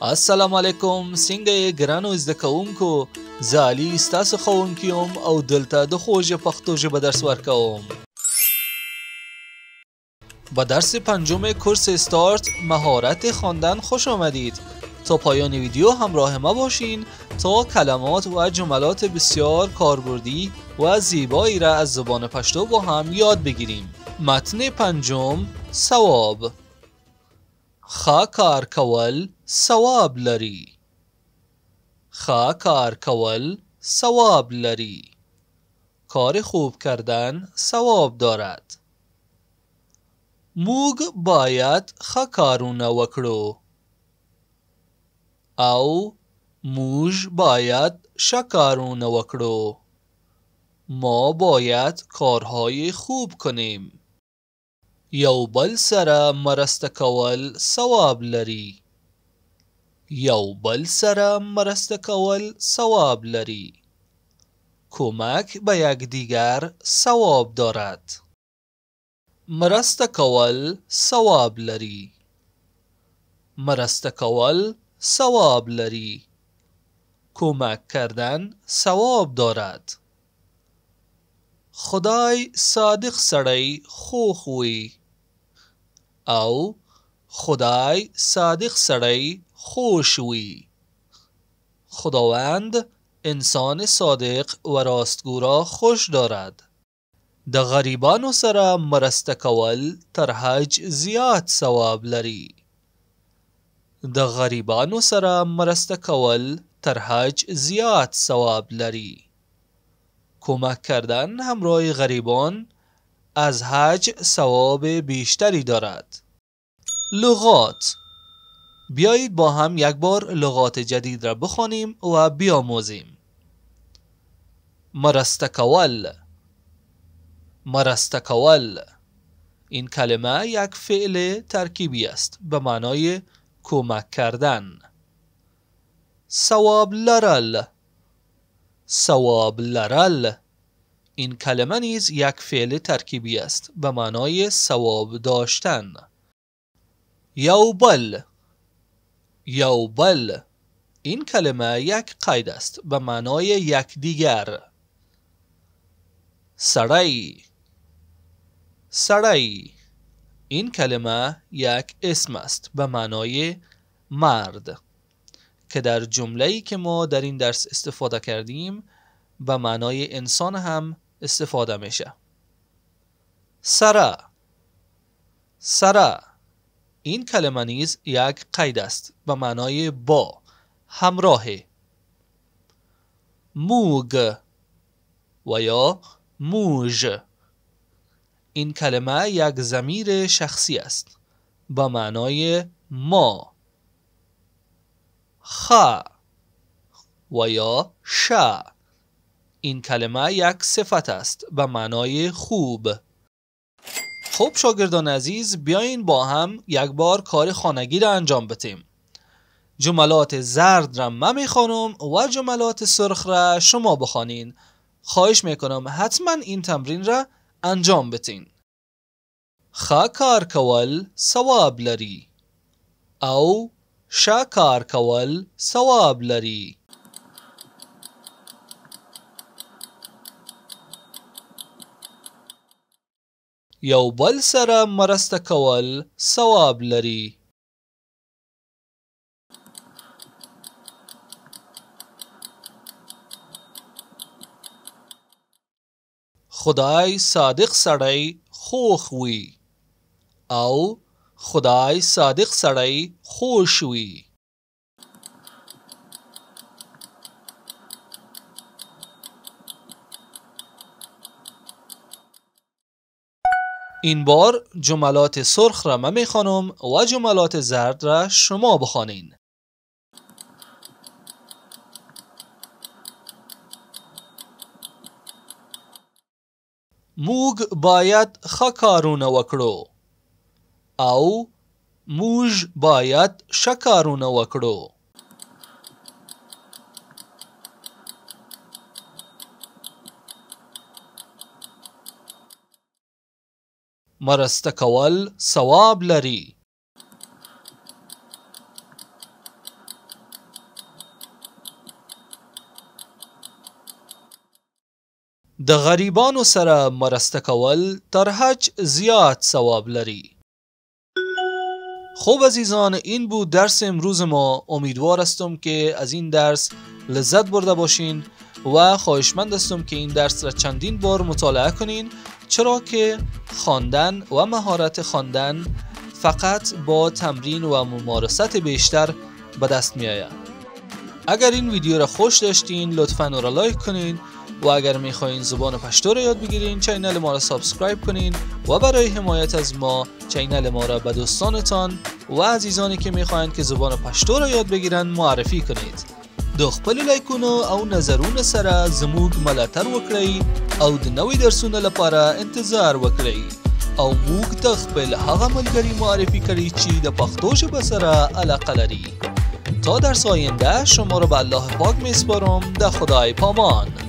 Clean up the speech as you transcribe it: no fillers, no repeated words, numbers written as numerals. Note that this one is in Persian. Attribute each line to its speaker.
Speaker 1: السلام علیکم څنګه یې ګرانو زده کوونکو زه علي ستاسو ښوونکی یم او دلته د خوږ پښتو ژبه درس ورکوم با درس پنجم کورس استارت مهارت خواندن خوش آمدید تا پایان ویدیو همراه ما باشین تا کلمات و جملات بسیار کاربردی و زیبایی را از زبان پشتو با هم یاد بگیریم. متن پنجم ثواب. ښه کار کول ثواب لري. ښه کار کول ثواب لري. کار خوب کردن ثواب دارد. موږ باید ښه کارونه وکړو او موږ باید ښه کارونه وکړو. ما باید کارهای خوب کنیم. یو بل سره مرسته کول ثواب لري. یو بل سره مرسته کول ثواب لري. کمک به یکدیگر ثواب دارد. مرسته کول ثواب لري. مرسته کول ثواب لري. کمک کردن ثواب دارد. خدای صادق سړی خوښ وي او خدای صادق سړی خوش وي. خداوند انسان صادق و راستگو را خوش دارد. د غریبانو سره مرسته کول تر حج زیات ثواب لري. د غریبانو سره مرسته کول تر حج زیات ثواب لري. کمک کردن همراه غریبان از حج ثواب بیشتری دارد. لغات. بیایید با هم یک بار لغات جدید را بخوانیم و بیاموزیم. مرسته کول. مرسته کول. این کلمه یک فعل ترکیبی است به معنای کمک کردن. ثواب لرل. ثواب لرل. این کلمه نیز یک فعل ترکیبی است به معنای ثواب داشتن. یوبل. یوبل. این کلمه یک قید است به معنای یکدیگر. سړی. سړی. این کلمه یک اسم است به معنای مرد که در جمله‌ای که ما در این درس استفاده کردیم به معنای انسان هم استفاده میشه. سره. سره. این کلمه نیز یک قید است به معنای با، همراه. موگ و یا موژ. این کلمه یک ضمیر شخصی است به معنای ما. خ و یا ش. این کلمه یک صفت است به معنای خوب. خب شاگردان عزیز بیاین با هم یک بار کار خانگی را انجام بدیم. جملات زرد را من میخوانم و جملات سرخ را شما بخوانین. خواهش میکنم حتما این تمرین را انجام بدین. ښه کار کول ثواب لري او ښه کار کول ثواب لري. یو بل سره مرسته کول ثواب لري. خدای صادق سړی خوښ وي او خدای صادق سړی خوش وي. این بار جملات سرخ را من میخوانم و جملات زرد را شما بخوانین. موږ باید ښه کارونه وکړو او موږ باید ښه کارونه وکړو. مرسته کول ثواب لري. د غریبانو سره مرسته کول تر حج زیاد ثواب لري. خب عزیزان، این بود درس امروز ما. امیدوار هستم که از این درس لذت برده باشین و خواهشمند هستم که این درس را چندین بار مطالعه کنین، چرا که خواندن و مهارت خواندن فقط با تمرین و ممارست بیشتر به دست می آید. اگر این ویدیو را خوش داشتین لطفاً اون را لایک کنین و اگر میخواین زبان پشتو را یاد بگیرین چینل ما را سابسکرایب کنین و برای حمایت از ما چینل ما را به دوستانتان و عزیزانی که میخواین که زبان پشتو را یاد بگیرن معرفی کنید. د خپل لایکونو او نظرونو سره زموږ ملاتړ وکړئ او د نوې درسونو لپاره انتظار وکړئ او موږ ته خپل هغه ملګري معرفي کړئ چې د پښتو ژبه سره علاقه لري. تا درس آینده شما را به الله پاک میسپارم. د خدای پامان.